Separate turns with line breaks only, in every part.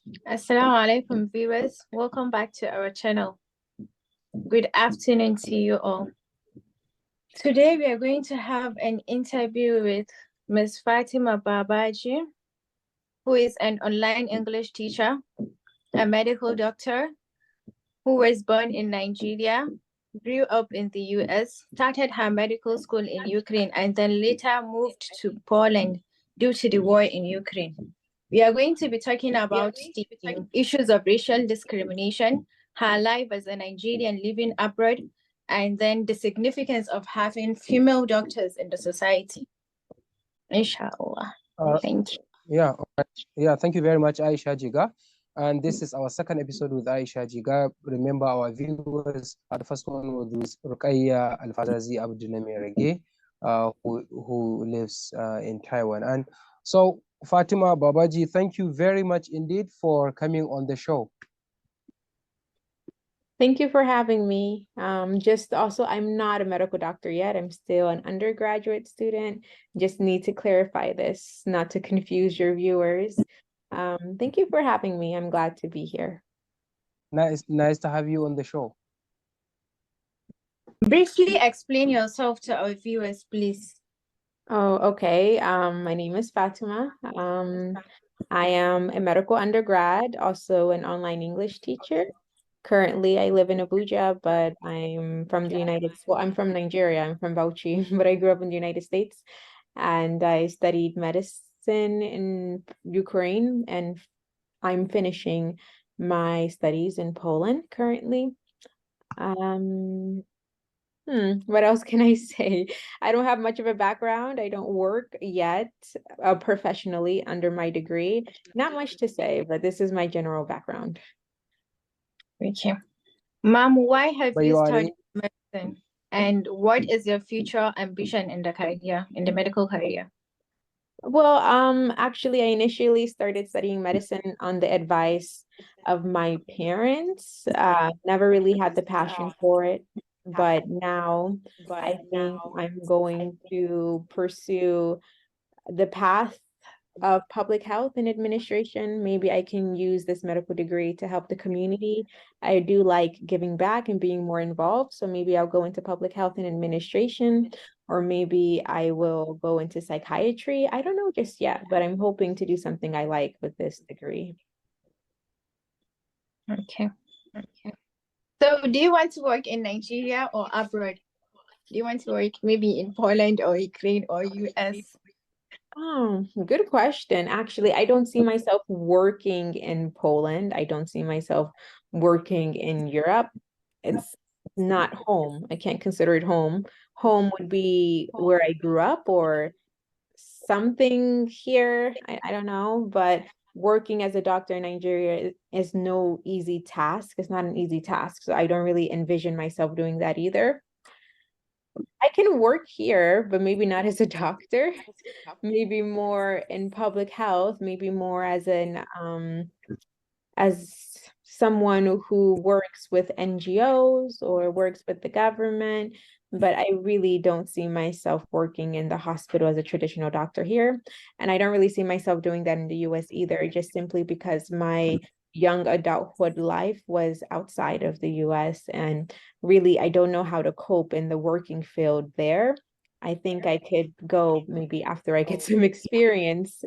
Assalamu alaikum viewers. Welcome back to our channel. Good afternoon to you all. Today we are going to have an interview with Ms. Fatima Babaji, who is an online English teacher, a medical doctor, who was born in Nigeria, grew up in the US, started her medical school in Ukraine, and then later moved to Poland due to the war in Ukraine. We are going to be talking about the issues of racial discrimination, her life as a Nigerian living abroad, and then the significance of having female doctors in the society. Inshallah. Thank you.
Thank you very much, Aisha Jiga. And this is our second episode with Aisha Jiga. Remember our viewers, the first one was Rukaiya Al-Fazazi Abdulnami who lives in Taiwan. And so, Fatima Babaji, thank you very much indeed for coming on the show.
Thank you for having me. I'm not a medical doctor yet. I'm still an undergraduate student. Just need to clarify this, not to confuse your viewers. Thank you for having me. I'm glad to be here.
Nice to have you on the show.
Briefly explain yourself to our viewers, please.
Oh, okay. My name is Fatima. I am a medical undergrad, also an online English teacher. Currently, I live in Abuja, but I'm from the I'm from Nigeria. I'm from Bauchi, but I grew up in the United States, and I studied medicine in Ukraine, and I'm finishing my studies in Poland currently. What else can I say? I don't have much of a background. I don't work yet professionally under my degree. Not much to say, but this is my general background.
Thank you. Ma'am, why have you studied medicine? And what is your future ambition in the career, in the medical career?
Well, actually, I initially started studying medicine on the advice of my parents. Never really had the passion for it, but now I think I'm going to pursue the path of public health and administration. Maybe I can use this medical degree to help the community. I do like giving back and being more involved. So maybe I'll go into public health and administration, or maybe I will go into psychiatry. I don't know just yet, but I'm hoping to do something I like with this degree.
Okay. So do you want to work in Nigeria or abroad? Do you want to work maybe in Poland or Ukraine or US?
Oh, good question. Actually, I don't see myself working in Poland. I don't see myself working in Europe. It's not home. I can't consider it home. Home would be where I grew up or something here. I don't know, but working as a doctor in Nigeria is no easy task. It's not an easy task. So I don't really envision myself doing that either. I can work here, but maybe not as a doctor, maybe more in public health, maybe more as as someone who works with NGOs or works with the government, but I really don't see myself working in the hospital as a traditional doctor here. And I don't really see myself doing that in the US either, just simply because my young adulthood life was outside of the US. And really, I don't know how to cope in the working field there. I think I could go maybe after I get some experience.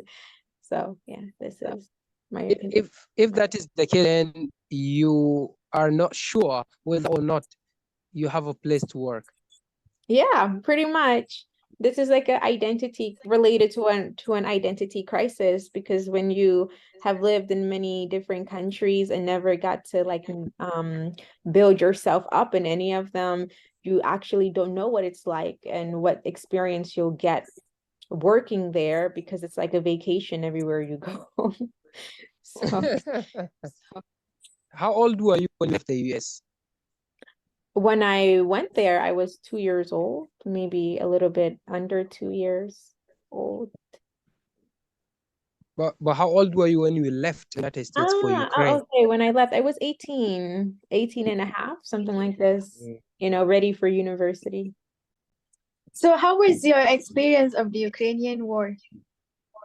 So yeah, this is my opinion.
If that is the case, then you are not sure whether or not you have a place to work.
Yeah, pretty much. This is like an identity related to an identity crisis, because when you have lived in many different countries and never got to like build yourself up in any of them, you actually don't know what it's like and what experience you'll get working there, because it's like a vacation everywhere you go. So
how old were you when you left the US?
When I went there, I was 2 years old, maybe a little bit under 2 years old.
But how old were you when you left the United States for Ukraine?
Okay, when I left, I was 18 and a half, something like this, ready for university.
So how was your experience of the Ukrainian war?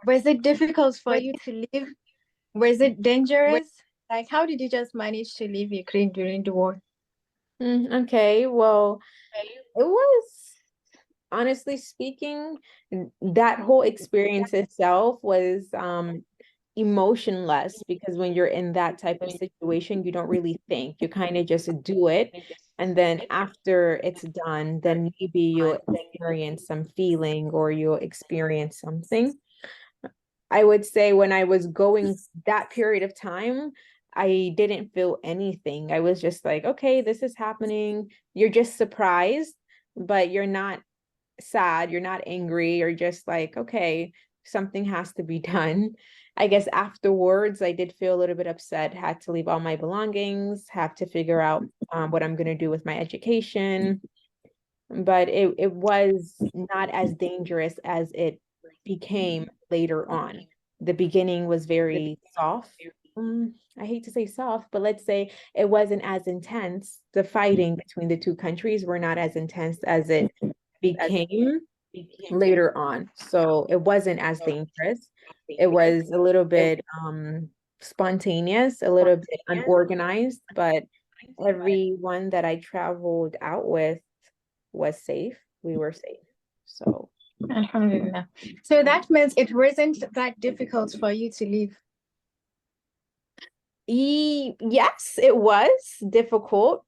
Was it difficult for you to live Was it dangerous? Like, how did you just manage to leave Ukraine during the war?
Okay, well, it was, honestly speaking, that whole experience itself was emotionless, because when you're in that type of situation, you don't really think. You kind of just do it. And then after it's done, then maybe you'll experience some feeling or you'll experience something. I would say when I was going that period of time, I didn't feel anything. I was just like, okay, this is happening. You're just surprised, but you're not sad, you're not angry, you're just like, okay, something has to be done. I guess afterwards, I did feel a little bit upset, had to leave all my belongings, have to figure out what I'm going to do with my education. But it was not as dangerous as it became later on. The beginning was very soft. I hate to say soft, but let's say it wasn't as intense. The fighting between the two countries were not as intense as it became later on. So it wasn't as dangerous. It was a little bit spontaneous, a little bit unorganized, but everyone that I traveled out with was safe. We were safe. So
Alhamdulillah. So that means it wasn't that difficult for you to leave.
yes, it was difficult.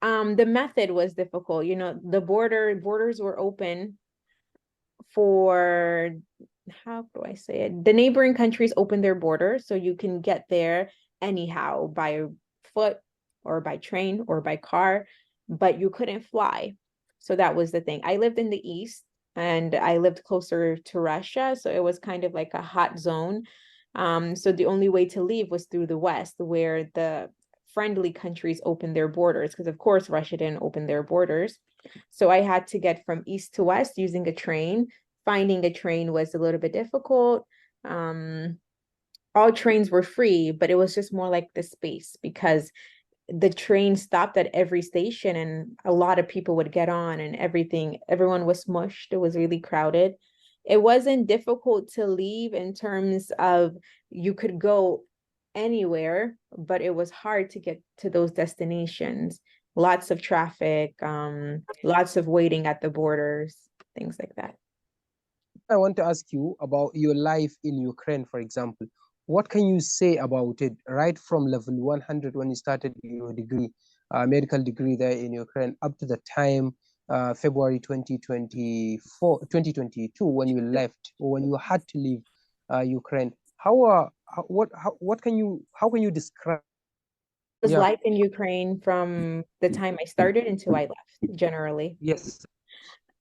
The method was difficult. You know, the borders were open for, how do I say it? The neighboring countries open their borders, so you can get there anyhow, by foot or by train or by car, but you couldn't fly. So that was the thing. I lived in the east and I lived closer to Russia, so it was kind of like a hot zone. So the only way to leave was through the west, where the friendly countries opened their borders, because of course Russia didn't open their borders. So I had to get from east to west using a train. Finding a train was a little bit difficult. All trains were free, but it was just more like the space, because the train stopped at every station and a lot of people would get on and everyone was smushed. It was really crowded. It wasn't difficult to leave in terms of you could go anywhere, but it was hard to get to those destinations. Lots of traffic, lots of waiting at the borders, things like that.
I want to ask you about your life in Ukraine, for example. What can you say about it right from level 100 when you started your degree, medical degree there in Ukraine, up to the time February 2022 when you left, or when you had to leave Ukraine? How can you describe?
Was
Yeah,
life in Ukraine from the time I started until I left, generally?
yes.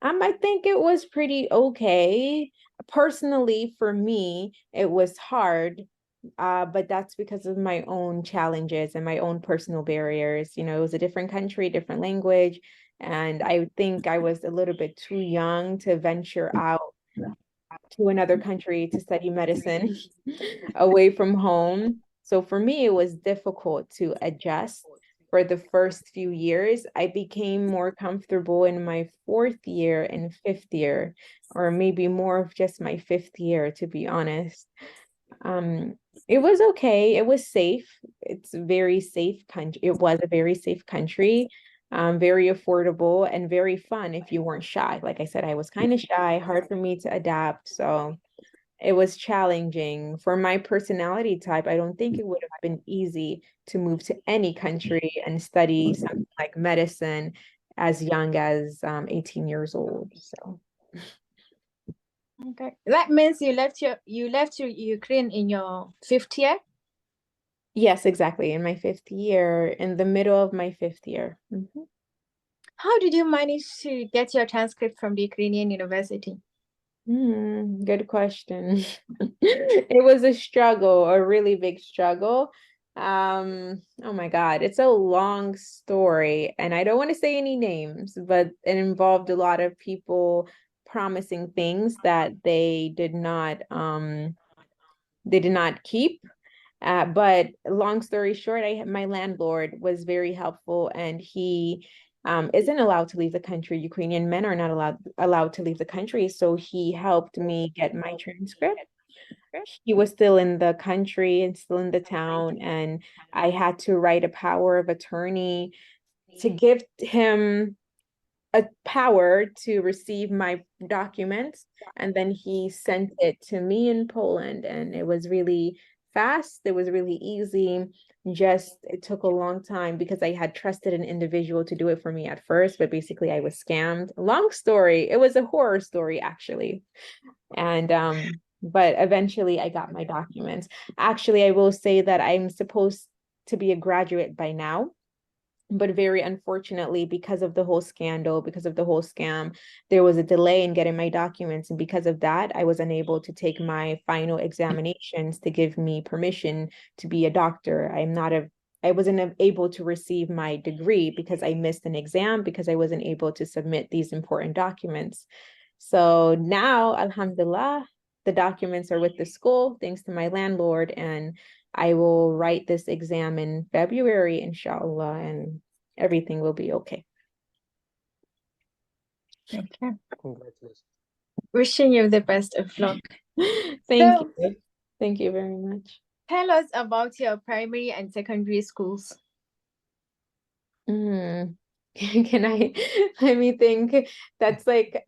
I think it was pretty okay. Personally, for me, it was hard, but that's because of my own challenges and my own personal barriers. You know, it was a different country, different language, and I think I was a little bit too young to venture out to another country to study medicine away from home. So for me, it was difficult to adjust for the first few years. I became more comfortable in my fourth year and fifth year, or maybe more of just my fifth year, to be honest. It was okay. It was safe. It's a very safe country. It was a very safe country, very affordable and very fun if you weren't shy. Like I said, I was kind of shy, hard for me to adapt. So it was challenging. For my personality type, I don't think it would have been easy to move to any country and study something like medicine as young as 18 years old. So
Okay. That means you left your Ukraine in your fifth year?
yes, exactly. In my fifth year, in the middle of my fifth year.
How did you manage to get your transcript from the Ukrainian university?
Good question. It was a struggle, a really big struggle. Oh my God, it's a long story, and I don't want to say any names, but it involved a lot of people promising things that they did not keep. But long story short, my landlord was very helpful, and he isn't allowed to leave the country. Ukrainian men are not allowed to leave the country, so he helped me get my transcript. He was still in the country and still in the town, and I had to write a power of attorney to give him a power to receive my documents, and then he sent it to me in Poland, and it was really fast, it was really easy. Just it took a long time because I had trusted an individual to do it for me at first, but basically I was scammed. Long story, it was a horror story actually. And but eventually I got my documents. Actually, I will say that I'm supposed to be a graduate by now, but very unfortunately, because of the whole scandal, because of the whole scam, there was a delay in getting my documents. And because of that, I was unable to take my final examinations to give me permission to be a doctor. I wasn't able to receive my degree because I missed an exam, because I wasn't able to submit these important documents. So now, alhamdulillah, the documents are with the school, thanks to my landlord, and I will write this exam in February, inshallah, and everything will be okay.
Okay.
Congratulations.
Wishing you the best of luck.
Thank
So,
you. Thank you very much.
tell us about your primary and secondary schools.
Can I let me think. That's like,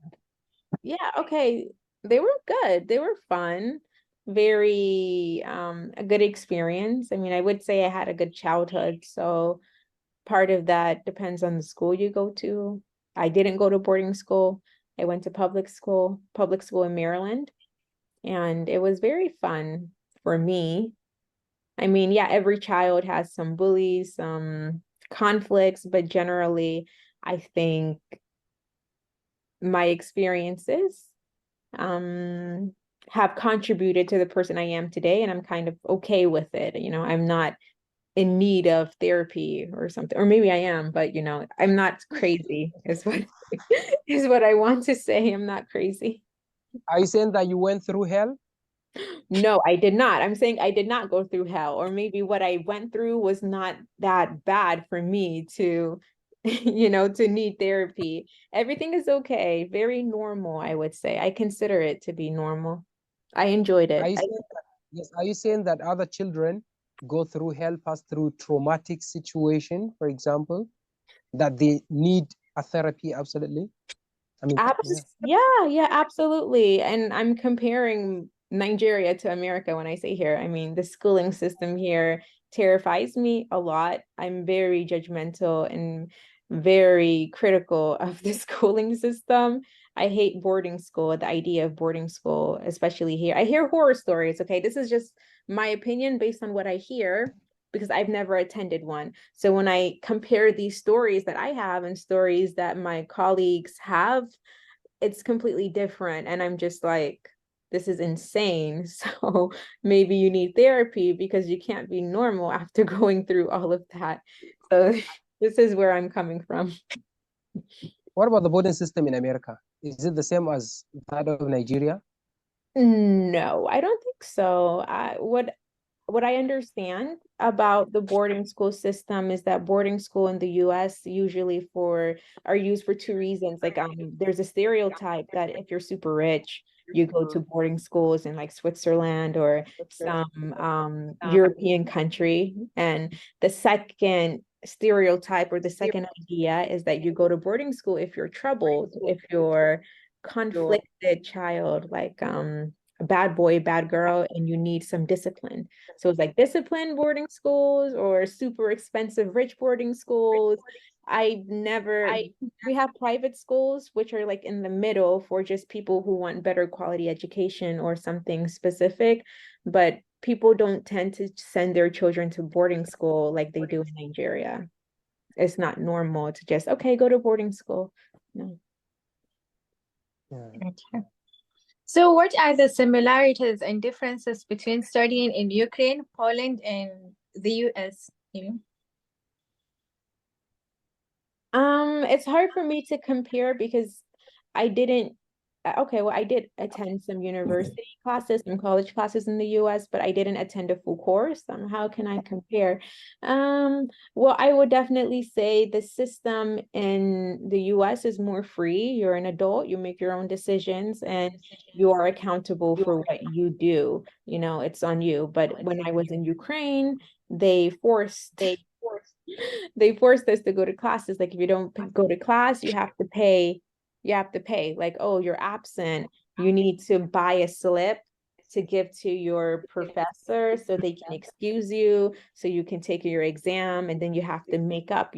yeah, okay. They were good. They were fun. Very a good experience. I mean, I would say I had a good childhood, so part of that depends on the school you go to. I didn't go to boarding school. I went to public school in Maryland, and it was very fun for me. I mean, yeah, every child has some bullies, some conflicts, but generally, I think my experiences um have contributed to the person I am today, and I'm kind of okay with it. I'm not in need of therapy or something, or maybe I am, but I'm not crazy is what is what I want to say. I'm not crazy.
Are you saying that you went through hell?
No, I did not. I'm saying I did not go through hell, or maybe what I went through was not that bad for me to to need therapy. Everything is okay, very normal, I would say. I consider it to be normal. I enjoyed
Are
it.
you saying that, yes, are you saying that other children go through hell, pass through traumatic situation, for example, that they need a therapy absolutely? I mean, yeah.
Yeah, absolutely. And I'm comparing Nigeria to America when I say here. I mean, the schooling system here terrifies me a lot. I'm very judgmental and very critical of the schooling system. I hate boarding school, the idea of boarding school, especially here. I hear horror stories, okay? This is just my opinion based on what I hear, because I've never attended one. So when I compare these stories that I have and stories that my colleagues have, it's completely different. And I'm just like, this is insane. So maybe you need therapy because you can't be normal after going through all of that. So this is where I'm coming from.
What about the boarding system in America? Is it the same as that of Nigeria?
No, I don't think so. What I understand about the boarding school system is that boarding school in the US usually are used for two reasons. Like there's a stereotype that if you're super rich, you go to boarding schools in like Switzerland or some European country. And the second stereotype, or the second idea, is that you go to boarding school if you're troubled, if you're conflicted child, like a bad boy, bad girl, and you need some discipline. So it's like discipline boarding schools or super expensive rich boarding schools. We have private schools, which are like in the middle for just people who want better quality education or something specific, but people don't tend to send their children to boarding school like they do in Nigeria. It's not normal to just, okay, go to boarding school. No.
Yeah.
Okay. So, what are the similarities and differences between studying in Ukraine, Poland, and the US?
It's hard for me to compare because I didn't okay, well, I did attend some university classes, some college classes in the US, but I didn't attend a full course. How can I compare? Well, I would definitely say the system in the US is more free. You're an adult, you make your own decisions, and you are accountable for what you do. You know, it's on you. But when I was in Ukraine, they forced they forced us to go to classes. Like if you don't go to class, you have to pay. Like, oh, you're absent, you need to buy a slip to give to your professor so they can excuse you, so you can take your exam, and then you have to make up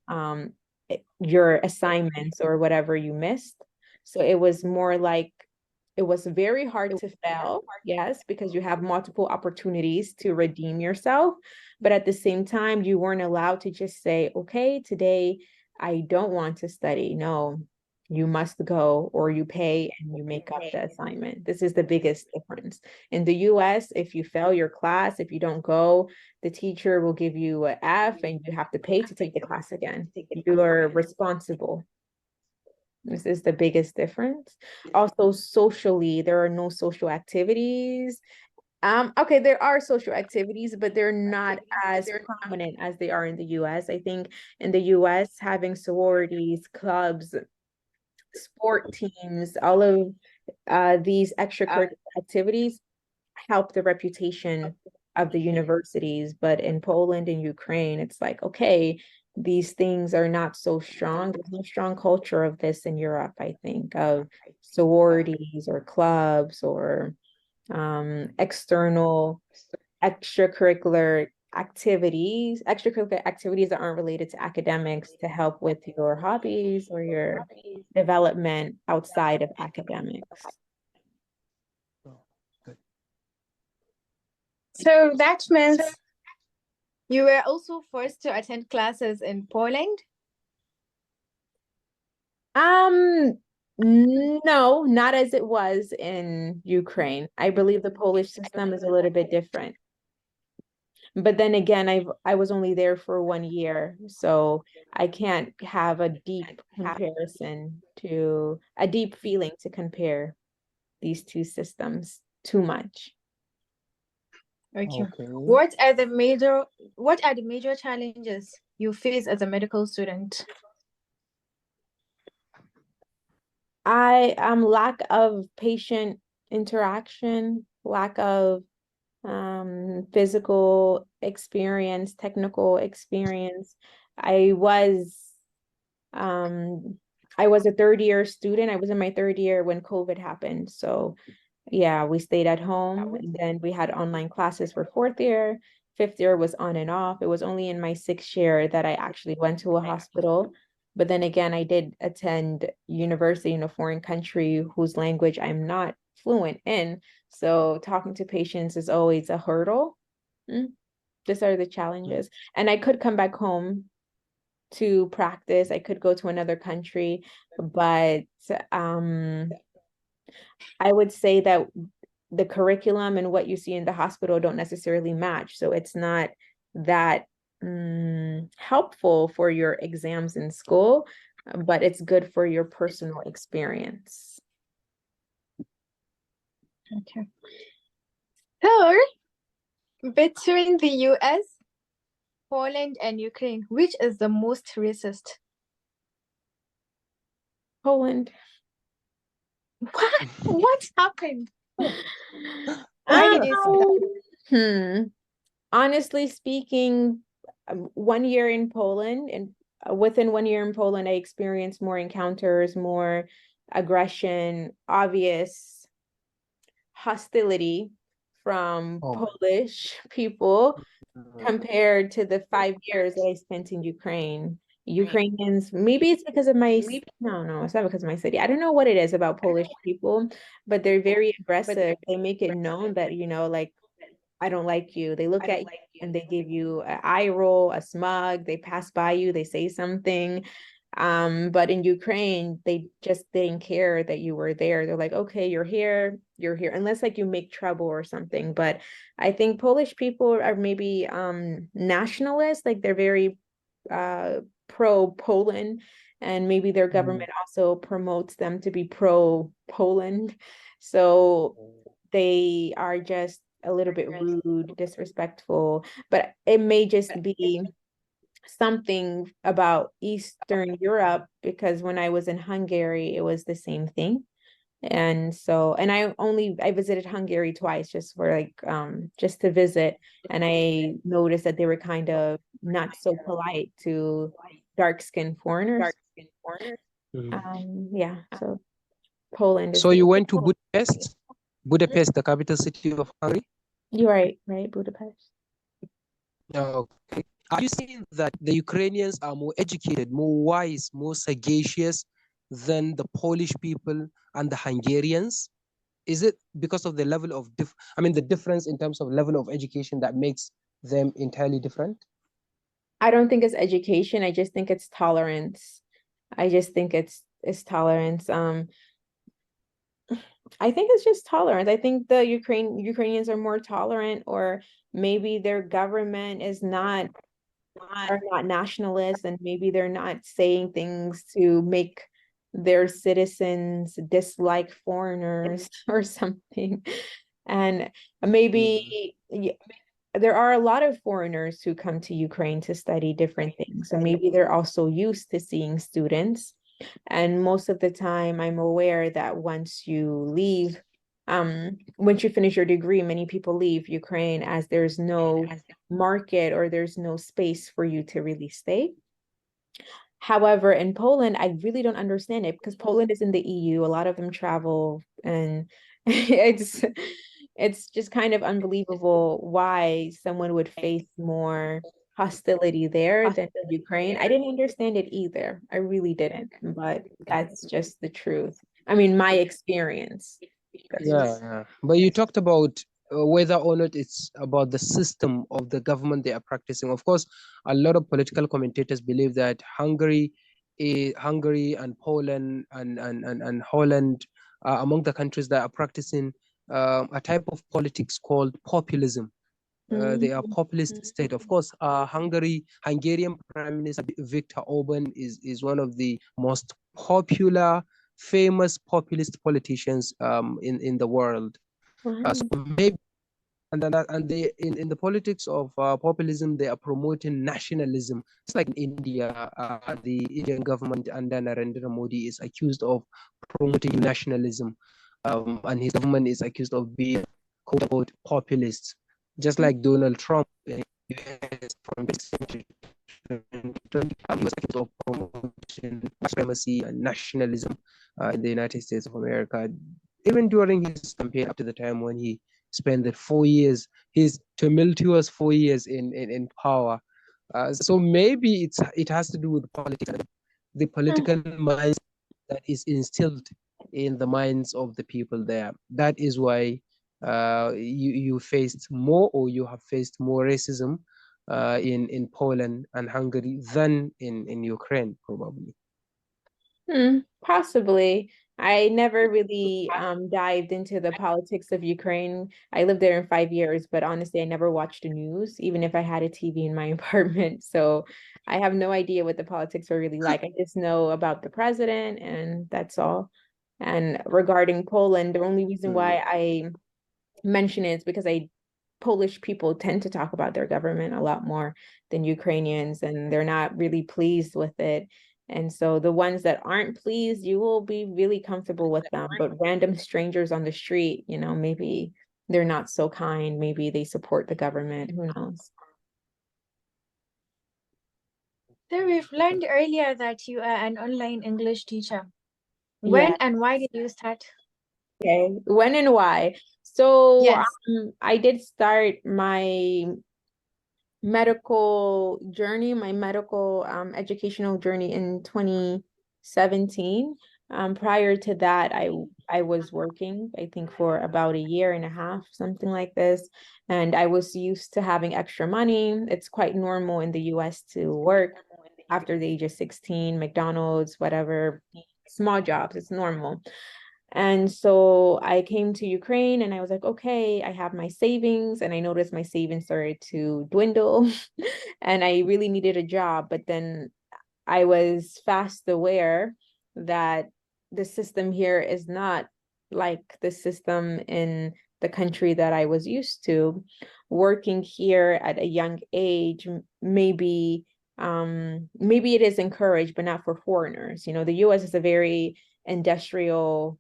um your assignments or whatever you missed. So it was more like it was very hard to fail, yes, because you have multiple opportunities to redeem yourself. But at the same time, you weren't allowed to just say, okay, today I don't want to study. No, you must go, or you pay and you make up the assignment. This is the biggest difference. In the US, if you fail your class, if you don't go, the teacher will give you an F and you have to pay to take the class again. You are responsible. This is the biggest difference. Also, socially, there are no social activities. Okay, there are social activities, but they're not as prominent as they are in the US. I think in the US, having sororities, clubs, sport teams, all of these extracurricular activities help the reputation of the universities. But in Poland and Ukraine, it's like, okay, these things are not so strong. There's no strong culture of this in Europe, I think, of sororities or clubs or external extracurricular activities that aren't related to academics to help with your hobbies or your development outside of academics.
So that means you were also forced to attend classes in Poland?
No, not as it was in Ukraine. I believe the Polish system is a little bit different. But then again, I was only there for 1 year, so I can't have a deep feeling to compare these two systems too much.
Okay.
Okay.
What are the major challenges you face as a medical student?
Lack of patient interaction, lack of physical experience, technical experience. I was a third year student. I was in my third year when COVID happened. So yeah, we stayed at home, and then we had online classes for fourth year. Fifth year was on and off. It was only in my sixth year that I actually went to a hospital. But then again, I did attend university in a foreign country whose language I'm not fluent in. So talking to patients is always a hurdle. These are the challenges. And I could come back home to practice. I could go to another country, but I would say that the curriculum and what you see in the hospital don't necessarily match. So it's not that helpful for your exams in school, but it's good for your personal experience.
Okay. So, between the US, Poland, and Ukraine, which is the most racist?
Poland.
What happened? Why did you say that?
Honestly speaking, 1 year in Poland, and within 1 year in Poland, I experienced more encounters, more aggression, obvious hostility from Polish people compared to the 5 years that I spent in Ukraine. Ukrainians, maybe it's because of no, it's not because of my city. I don't know what it is about Polish people, but they're very aggressive. They make it known that, like, I don't like you. They look at you and they give you an eye roll, a smug. They pass by you, they say something. But in Ukraine, they just didn't care that you were there. They're like, okay, you're here, unless like you make trouble or something. But I think Polish people are maybe nationalists, like they're very pro Poland, and maybe their government also promotes them to be pro-Poland. So they are just a little bit rude, disrespectful, but it may just be something about Eastern Europe, because when I was in Hungary, it was the same thing. And so, and I visited Hungary twice just for like just to visit, and I noticed that they were kind of not so polite to dark-skinned foreigners. Yeah, so Poland is
So you went to Budapest, the capital city of Hungary?
You're right, Budapest.
Okay. Are you saying that the Ukrainians are more educated, more wise, more sagacious than the Polish people and the Hungarians? Is it because of the level of the difference in terms of level of education that makes them entirely different?
I don't think it's education. I just think it's tolerance. I just think it's tolerance. I think it's just tolerance. I think the Ukrainians are more tolerant, or maybe their government is are not nationalists, and maybe they're not saying things to make their citizens dislike foreigners or something. And maybe there are a lot of foreigners who come to Ukraine to study different things. So maybe they're also used to seeing students. And most of the time, I'm aware that once you finish your degree, many people leave Ukraine as there's no market or there's no space for you to really stay. However, in Poland, I really don't understand it, because Poland is in the EU. A lot of them travel, and it's just kind of unbelievable why someone would face more hostility there than in Ukraine. I didn't understand it either. I really didn't, but that's just the truth. I mean, my experience.
Yeah. But you talked about whether or not it's about the system of the government they are practicing. Of course, a lot of political commentators believe that Hungary and Poland and Holland are among the countries that are practicing a type of politics called populism. They are populist state. Of course, Hungarian Prime Minister Viktor Orban is one of the most popular, famous populist politicians in the world. So maybe and they in the politics of populism, they are promoting nationalism. It's like in India, the Indian government under Narendra Modi is accused of promoting nationalism, and his government is accused of being quote unquote populist, just like Donald Trump in the US from this century. He was accused of promoting supremacy and nationalism in the United States of America, even during his campaign up to the time when he spent the 4 years, his tumultuous 4 years in power. So maybe it has to do with politics, the political mindset that is instilled in the minds of the people there. That is why you faced more, or you have faced more racism in Poland and Hungary than in Ukraine, probably.
Possibly. I never really dived into the politics of Ukraine. I lived there in 5 years, but honestly, I never watched the news, even if I had a TV in my apartment. So I have no idea what the politics are really like. I just know about the president, and that's all. And regarding Poland, the only reason why I mention it is because Polish people tend to talk about their government a lot more than Ukrainians, and they're not really pleased with it. And so the ones that aren't pleased, you will be really comfortable with them. But random strangers on the street, maybe they're not so kind. Maybe they support the government. Who knows?
So we've learned earlier that you are an online English teacher. When and why did you start?
Okay, when and why? So
Yes.
I did start my medical journey, my medical educational journey in 2017. Prior to that, I was working, I think, for about a year and a half, something like this. And I was used to having extra money. It's quite normal in the US to work after the age of 16, McDonald's, whatever, small jobs, it's normal. And so I came to Ukraine and I was like, okay, I have my savings, and I noticed my savings started to dwindle and I really needed a job. But then I was fast aware that the system here is not like the system in the country that I was used to. Working here at a young age, maybe it is encouraged, but not for foreigners. You know, the US is a very industrial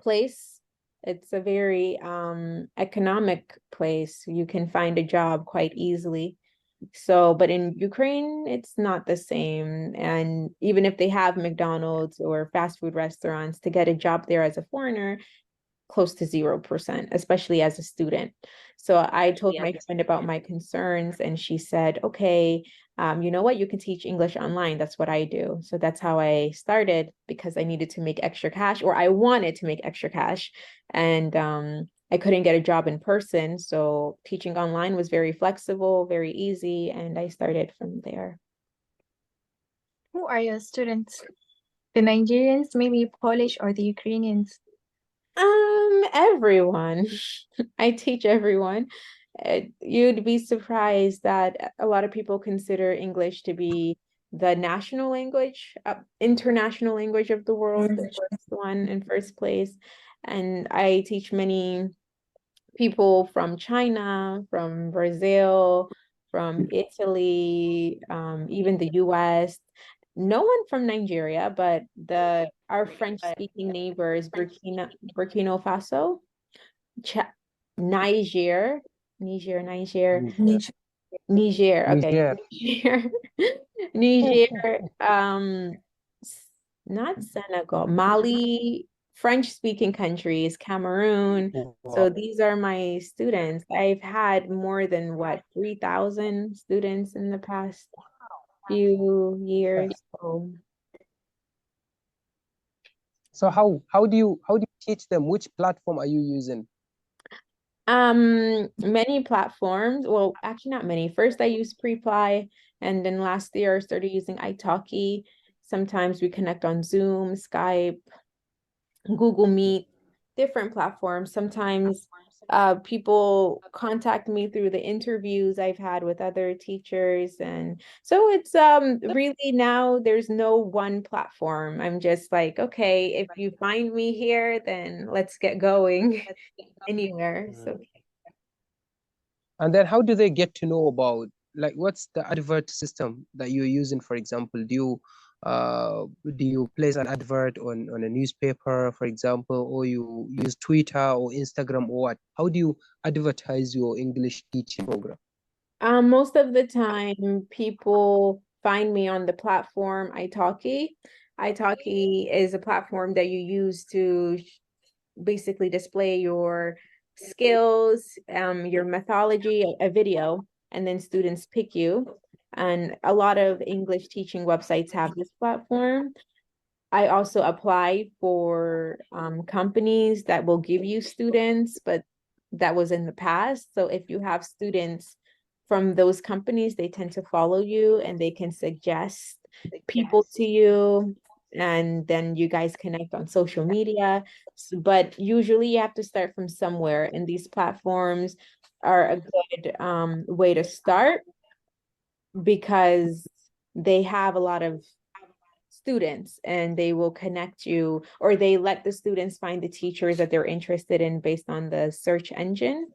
place. It's a very economic place. You can find a job quite easily. So, but in Ukraine, it's not the same. And even if they have McDonald's or fast food restaurants, to get a job there as a foreigner, close to 0%, especially as a student. So I told my friend about my concerns, and she said, okay, you know what, you can teach English online. That's what I do. So that's how I started, because I needed to make extra cash, or I wanted to make extra cash. And I couldn't get a job in person. So teaching online was very flexible, very easy. And I started from there.
Who are your students? The Nigerians, maybe Polish, or the Ukrainians?
Everyone. I teach everyone. You'd be surprised that a lot of people consider English to be the national language, international language of the world, the first one in first place. And I teach many people from China, from Brazil, from Italy, even the US. No one from Nigeria, but our French-speaking neighbors, Burkina Faso, Niger,
Niger.
okay,
Niger.
Niger, not Senegal, Mali, French-speaking countries, Cameroon. So these are my students. I've had more than 3,000 students in the past few years.
So how do you teach them? Which platform are you using?
Many platforms. Well, actually not many. First, I used Preply, and then last year I started using italki. Sometimes we connect on Zoom, Skype, Google Meet, different platforms. Sometimes people contact me through the interviews I've had with other teachers. And so it's really now there's no one platform. I'm just like, okay, if you find me here, then let's get going anywhere. So
And then how do they get to know about, like, what's the advert system that you're using, for example? Do you place an advert on a newspaper, for example, or you use Twitter or Instagram, or what? How do you advertise your English teaching program?
most of the time people find me on the platform italki. Italki is a platform that you use to basically display your skills, your methodology, a video, and then students pick you. And a lot of English teaching websites have this platform. I also apply for companies that will give you students, but that was in the past. So if you have students from those companies, they tend to follow you and they can suggest people to you, and then you guys connect on social media. But usually you have to start from somewhere, and these platforms are a good way to start because they have a lot of students and they will connect you, or they let the students find the teachers that they're interested in based on the search engine.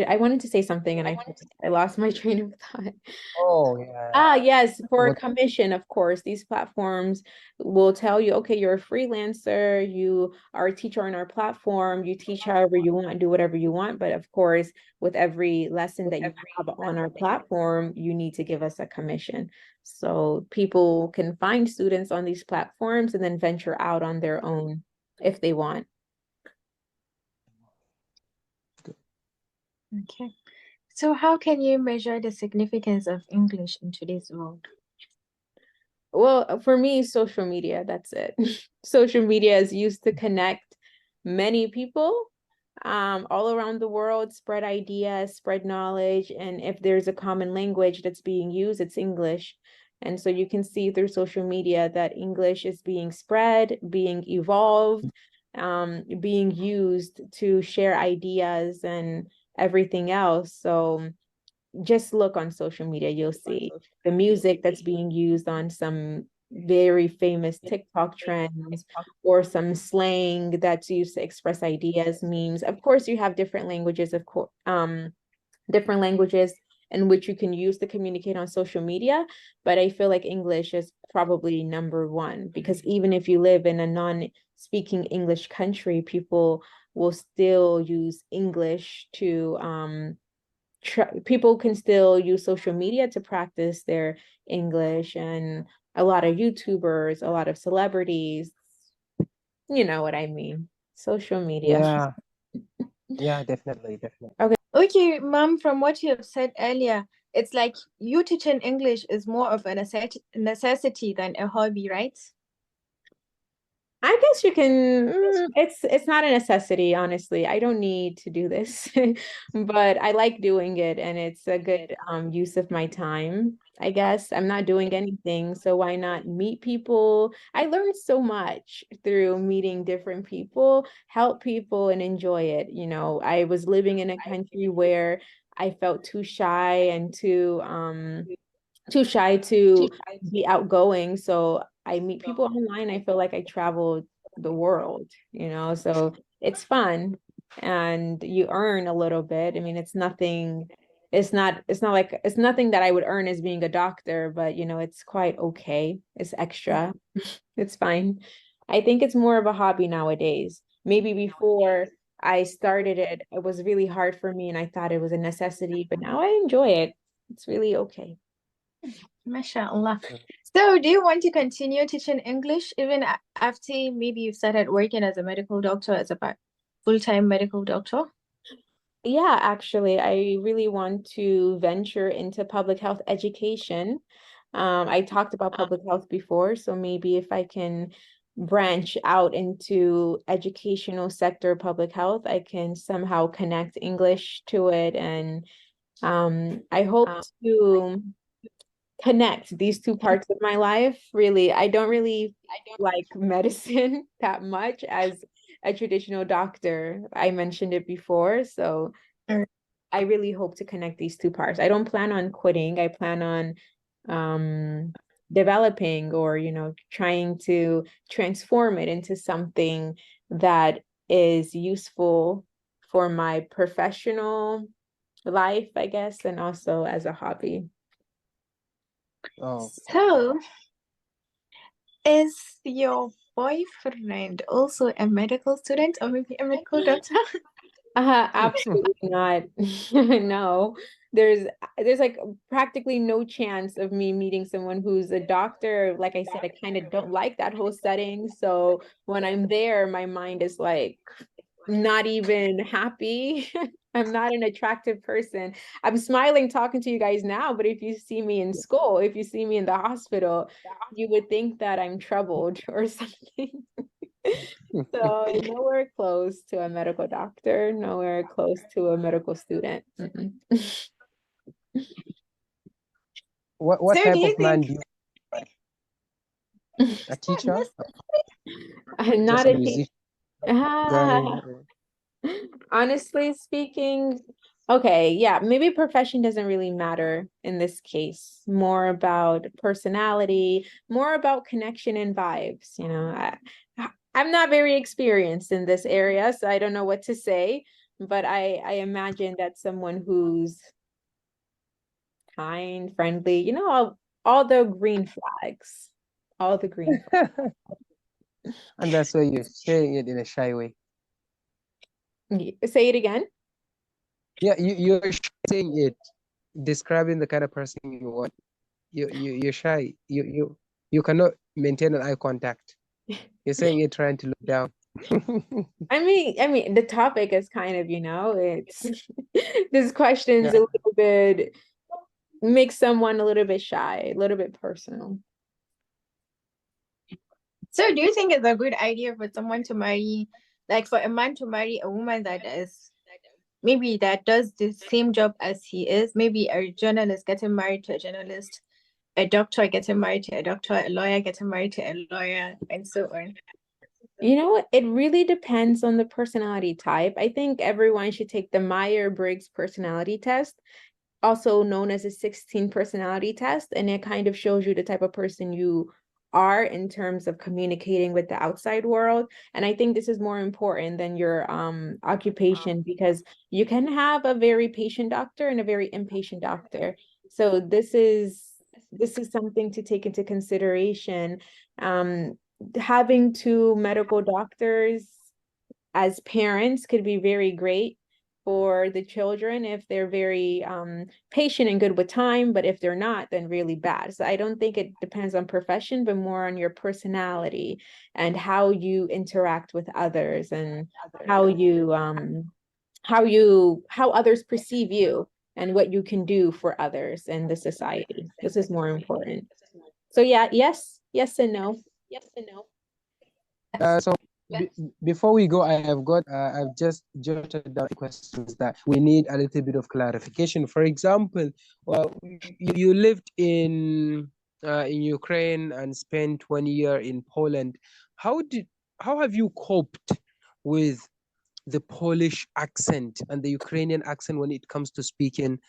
I wanted to say something and I lost my train of thought.
Oh, yeah.
Yes, for a
What-
commission, of course, these platforms will tell you, okay, you're a freelancer, you are a teacher on our platform, you teach however you want, do whatever you want. But of course, with every lesson that you have on our platform, you need to give us a commission. So people can find students on these platforms and then venture out on their own if they want.
Okay. So how can you measure the significance of English in today's world?
Well, for me, social media, that's it. Social media is used to connect many people all around the world, spread ideas, spread knowledge. And if there's a common language that's being used, it's English. And so you can see through social media that English is being spread, being evolved, being used to share ideas and everything else. So just look on social media, you'll see the music that's being used on some very famous TikTok trends, or some slang that's used to express ideas, memes. Of course, you have different languages, different languages in which you can use to communicate on social media, but I feel like English is probably number one, because even if you live in a non-speaking English country, people will still use English to people can still use social media to practice their English, and a lot of YouTubers, a lot of celebrities, you know what I mean? Social media.
Yeah, definitely.
Okay.
Okay, Mom, from what you have said earlier, it's like you teaching English is more of a necessity than a hobby, right?
I guess you can, it's not a necessity, honestly. I don't need to do this, but I like doing it, and it's a good use of my time, I guess. I'm not doing anything, so why not meet people? I learned so much through meeting different people, help people, and enjoy it. You know, I was living in a country where I felt too shy and too shy to be outgoing. So I meet people online. I feel like I traveled the world, you know, so it's fun, and you earn a little bit. I mean, it's not like, it's nothing that I would earn as being a doctor, but you know, it's quite okay. It's extra. It's fine. I think it's more of a hobby nowadays. Maybe before I started it, it was really hard for me and I thought it was a necessity, but now I enjoy it. It's really okay.
MashaAllah. So, do you want to continue teaching English even after maybe you've started working as a medical doctor, as a full-time medical doctor?
Yeah, actually, I really want to venture into public health education. I talked about public health before, so maybe if I can branch out into educational sector public health, I can somehow connect English to it. And I hope to connect these two parts of my life. Really, I don't really like medicine that much as a traditional doctor. I mentioned it before, so I really hope to connect these two parts. I don't plan on quitting. I plan on developing, or you know, trying to transform it into something that is useful for my professional life, I guess, and also as a hobby.
Oh,
So, is your boyfriend also a medical student or maybe a medical doctor?
Absolutely not. No, there's like practically no chance of me meeting someone who's a doctor. Like I said, I kind of don't like that whole setting. So when I'm there, my mind is like not even happy. I'm not an attractive person. I'm smiling talking to you guys now, but if you see me in school, if you see me in the hospital, you would think that I'm troubled or something. So nowhere close to a medical doctor, nowhere close to a medical student.
what
So, do
type
you
of man
think
do you? A teacher?
I'm
Just
not
a
a teacher.
musician guy?
Honestly speaking, okay, yeah, maybe profession doesn't really matter in this case. More about personality, more about connection and vibes. You know, I'm not very experienced in this area, so I don't know what to say, but I imagine that someone who's kind, friendly, you know, all the green flags, all the green
And that's why you're saying it in a shy way.
flags. Say it again.
Yeah, you're saying it, describing the kind of person you want. You're shy. You cannot maintain an eye contact. You're saying it trying to look down.
I mean, the topic is kind of, you know, it's this question's
Yeah.
a little bit makes someone a little bit shy, a little bit personal.
so? Do you think it's a good idea for someone to marry, like for a man to marry a woman that is maybe that does the same job as he is? Maybe a journalist getting married to a journalist, a doctor getting married to a doctor, a lawyer getting married to a lawyer, and so on.
You know what? It really depends on the personality type. I think everyone should take the Myers-Briggs personality test. also known as a 16 personality test, and it kind of shows you the type of person you are in terms of communicating with the outside world. And I think this is more important than your occupation, because you can have a very patient doctor and a very impatient doctor. So this is something to take into consideration. Having two medical doctors as parents could be very great for the children if they're very patient and good with time, but if they're not, then really bad. So I don't think it depends on profession, but more on your personality and how you interact with others, and how others perceive you, and what you can do for others in the society. This is more important. So yeah, yes and no.
So before we go, I've just jotted down questions that we need a little bit of clarification. For example, well, you lived in Ukraine and spent 1 year in Poland. How have you coped with the Polish accent and the Ukrainian accent when it comes to speaking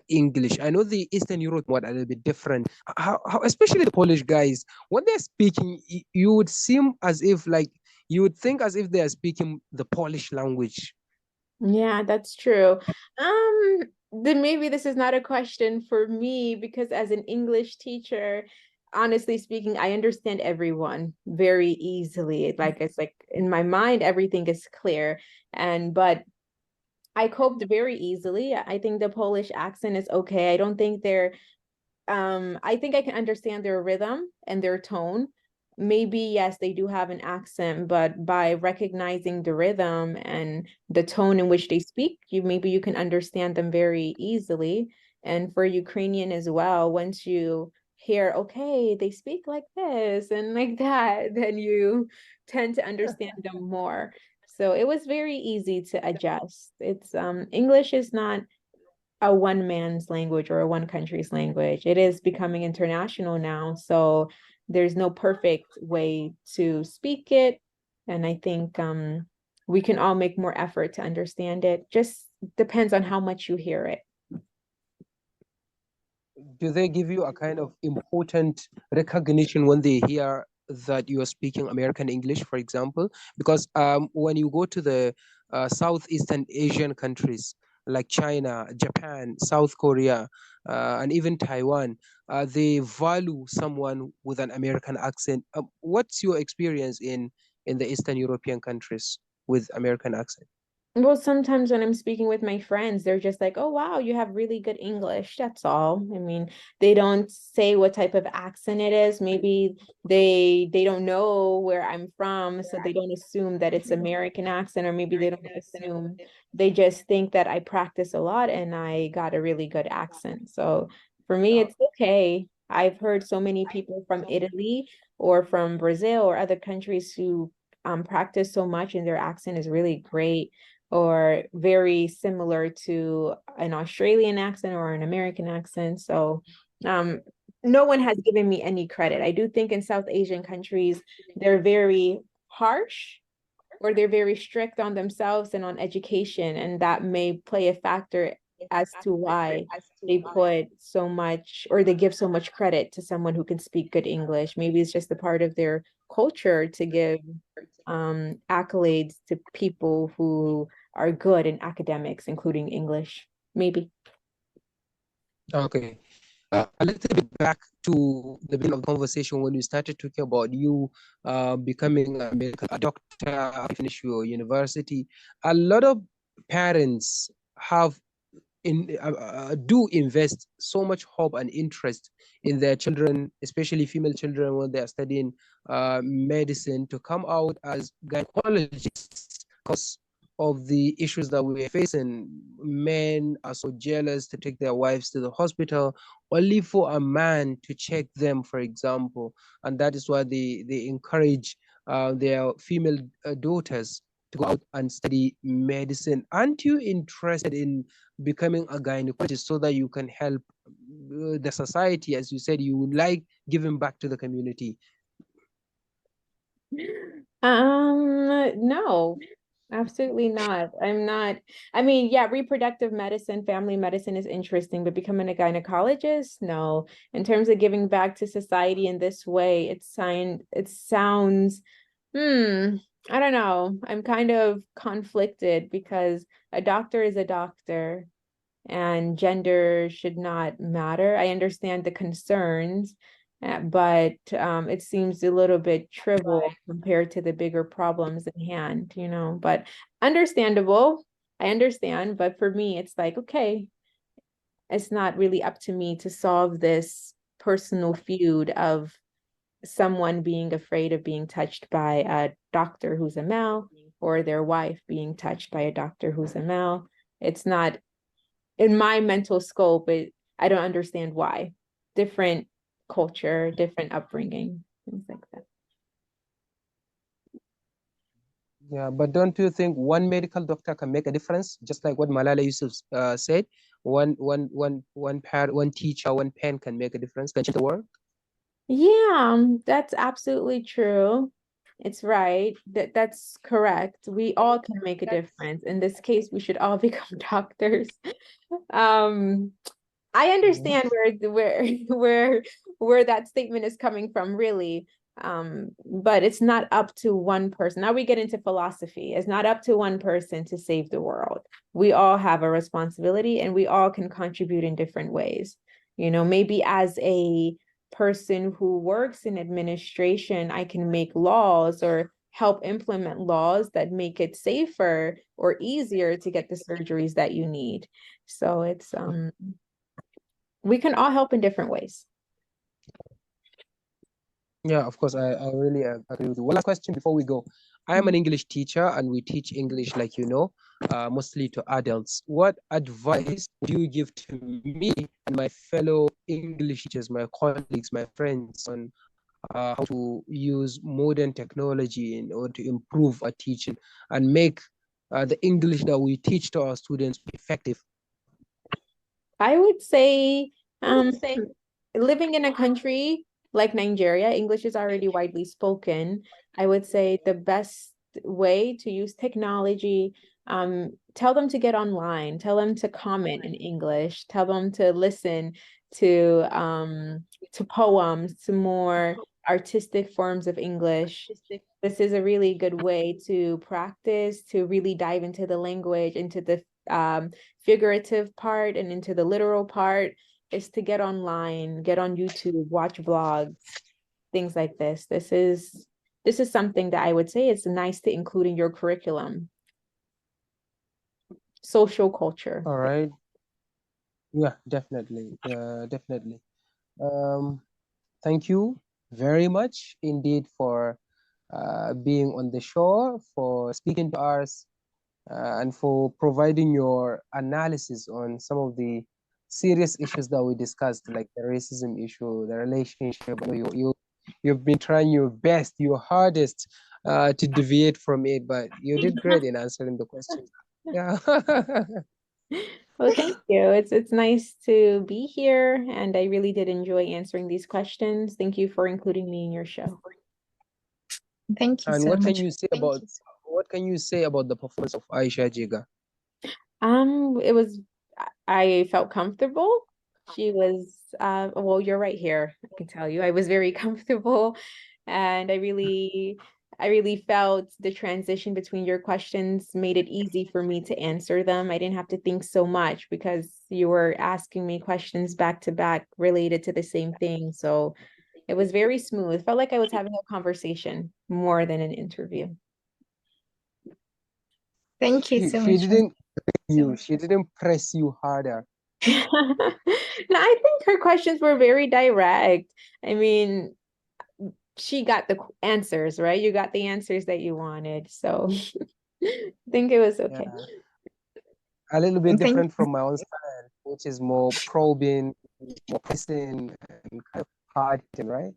English? I know the Eastern Europe what a little bit different. How especially the Polish guys, when they're speaking, you would seem as if like you would think as if they are speaking the Polish language.
Yeah, that's true. Then maybe this is not a question for me, because as an English teacher, honestly speaking, I understand everyone very easily. It's like in my mind, everything is clear. But I coped very easily. I think the Polish accent is okay. I think I can understand their rhythm and their tone. Maybe, yes, they do have an accent, but by recognizing the rhythm and the tone in which they speak, maybe you can understand them very easily. And for Ukrainian as well, once you hear, okay, they speak like this and like that, then you tend to understand them more. So it was very easy to adjust. It's English is not a one man's language or a one country's language. It is becoming international now. So there's no perfect way to speak it. And I think we can all make more effort to understand it. Just depends on how much you hear it.
Do they give you a kind of important recognition when they hear that you are speaking American English, for example? Because when you go to the Southeastern Asian countries like China, Japan, South Korea, and even Taiwan, they value someone with an American accent. What's your experience in the Eastern European countries with American accent?
Well, sometimes when I'm speaking with my friends, they're just like, oh, wow, you have really good English. That's all. I mean, they don't say what type of accent it is. Maybe they don't know where I'm from, so they don't assume that it's American accent, or maybe they don't assume, they just think that I practice a lot and I got a really good accent. So for me, it's okay. I've heard so many people from Italy or from Brazil or other countries who practice so much and their accent is really great, or very similar to an Australian accent or an American accent. So no one has given me any credit. I do think in South Asian countries, they're very harsh, or they're very strict on themselves and on education. And that may play a factor as to why they put so much, or they give so much credit to someone who can speak good English. Maybe it's just a part of their culture to give accolades to people who are good in academics, including English. Maybe.
Okay. A little bit back to the beginning of the conversation when you started talking about you becoming a doctor after you finish your university. A lot of parents have do invest so much hope and interest in their children, especially female children, when they are studying medicine, to come out as gynecologists because of the issues that we're facing. Men are so jealous to take their wives to the hospital only for a man to check them, for example. And that is why they encourage their female daughters to go out and study medicine. Aren't you interested in becoming a gynecologist so that you can help the society? As you said, you would like giving back to the community.
No. Absolutely not. I'm not. I mean, yeah, reproductive medicine, family medicine is interesting, but becoming a gynecologist, no. In terms of giving back to society in this way, it sounds, I don't know. I'm kind of conflicted because a doctor is a doctor and gender should not matter. I understand the concerns, but it seems a little bit trivial compared to the bigger problems in hand, but understandable. I understand, but for me, it's like, okay, it's not really up to me to solve this personal feud of someone being afraid of being touched by a doctor who's a male or their wife being touched by a doctor who's a male. It's not in my mental scope, but I don't understand why. Different culture, different upbringing, things like that.
Yeah, but don't you think one medical doctor can make a difference? Just like what Malala Yusuf said, one teacher, one pen can make a difference, can change the world.
Yeah, that's absolutely true. It's right. That's correct. We all can make a difference. In this case, we should all become doctors. Um, I understand where that statement is coming from, really. But it's not up to one person. Now we get into philosophy. It's not up to one person to save the world. We all have a responsibility and we all can contribute in different ways. Maybe as a person who works in administration, I can make laws or help implement laws that make it safer or easier to get the surgeries that you need. So it's we can all help in different ways.
Yeah, of course, I really agree with you. One last question before we go. I am an English teacher and we teach English, like mostly to adults. What advice would you give to me and my fellow English teachers, my colleagues, my friends on how to use modern technology in order to improve our teaching and make the English that we teach to our students effective?
I would say living in a country like Nigeria, English is already widely spoken. I would say the best way to use technology, tell them to get online, tell them to comment in English, tell them to listen to poems, to more artistic forms of English. This is a really good way to practice, to really dive into the language, into the figurative part and into the literal part, is to get online, get on YouTube, watch vlogs, things like this. This is something that I would say is nice to include in your curriculum. Social culture.
All right. Yeah, definitely. Definitely. Thank you very much indeed for being on the show, for speaking to us, and for providing your analysis on some of the serious issues that we discussed, like the racism issue, the relationship. You've been trying your best, your hardest, to deviate from it, but you did great in answering the questions. Yeah.
Well, thank you. It's nice to be here, and I really did enjoy answering these questions. Thank you for including me in your show.
Thank you
And
so
what
much.
can you say about the performance of Aisha Jiga?
I felt comfortable. She was, well, you're right here. I can tell you, I was very comfortable, and I really felt the transition between your questions made it easy for me to answer them. I didn't have to think so much because you were asking me questions back to back related to the same thing. So it was very smooth. It felt like I was having a conversation more than an interview.
Thank you so
She
much.
she didn't press you harder.
No, I think her questions were very direct. I mean, she got the answers, right? You got the answers that you wanted. So I think it was okay.
Yeah. A little bit
Thank
different from my own style, which is more probing, more pressing, and kind of hard, right?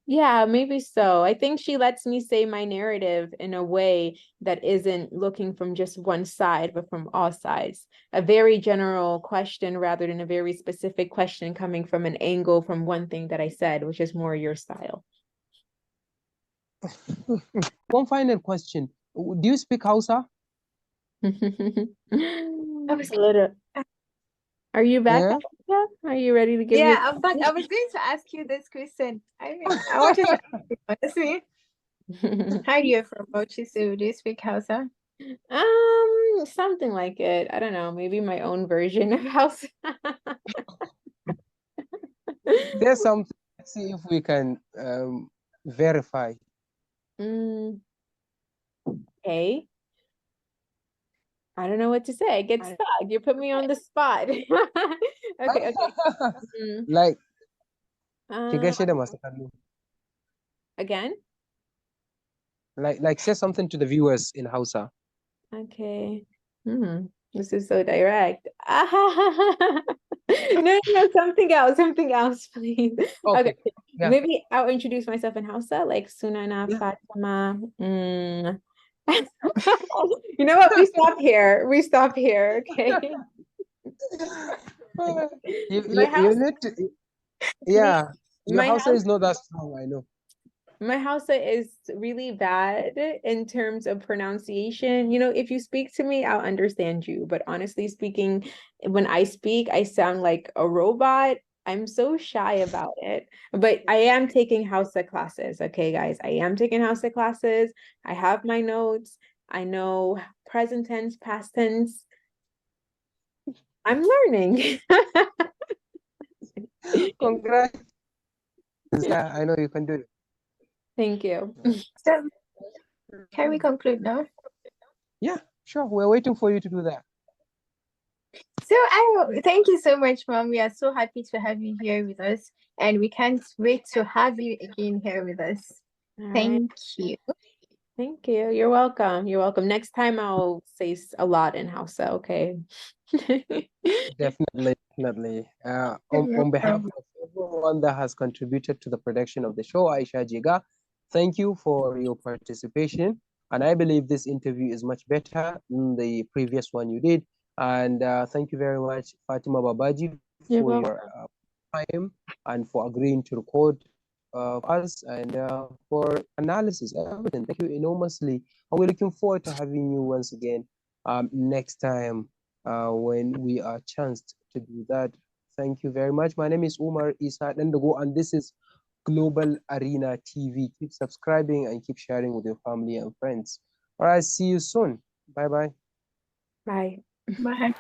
Yeah, maybe so. I think she lets me say my narrative in a way that isn't looking from just one side, but from all sides. A very general question rather than a very specific question coming from an angle from one thing that I said, which is more your style.
One final question. Do you speak Hausa?
A little. Are you back?
Yeah.
Aisha? Are you ready to give
Yeah,
your
I'm back. I was going to ask you this question. I mean, I wanted to ask you honestly. How do you from Bauchi? So do you speak Hausa?
Something like it. I don't know, maybe my own version of Hausa.
There's something. Let's see if we can verify.
Okay. I don't know what to say. I get stuck. You put me on the spot. Okay.
Like,
Um, again?
Like say something to the viewers in Hausa.
Okay. This is so direct. No, something else, please. Okay.
Yeah.
Maybe I'll introduce myself in Hausa, like Sunana Fatima. You know what? We stop here. Okay.
You need to, yeah. Your Hausa is not that strong, I know.
My Hausa is really bad in terms of pronunciation. You know, if you speak to me, I'll understand you. But honestly speaking, when I speak, I sound like a robot. I'm so shy about it. But I am taking Hausa classes. Okay, guys, I am taking Hausa classes. I have my notes. I know present tense, past tense. I'm learning.
Congrats. Yeah, I know you can do it.
Thank you.
So, can we conclude now?
Yeah, sure. We're waiting for you to do that.
So thank you so much, Mom. We are so happy to have you here with us, and we can't wait to have you again here with us. Thank you.
Thank you. You're welcome. You're welcome. Next time I'll say a lot in Hausa, okay?
Definitely. On behalf of everyone that has contributed to the production of the show, Aisha Jiga, thank you for your participation. And I believe this interview is much better than the previous one you did. And thank you very much, Fatima Babaji, for your time and for agreeing to record us and for analysis, everything. Thank you enormously. And we're looking forward to having you once again next time when we are chanced to do that. Thank you very much. My name is Umar Isa Dandago, and this is Global Arena TV. Keep subscribing and keep sharing with your family and friends. All right, see you soon. Bye-bye.
Bye.
Bye.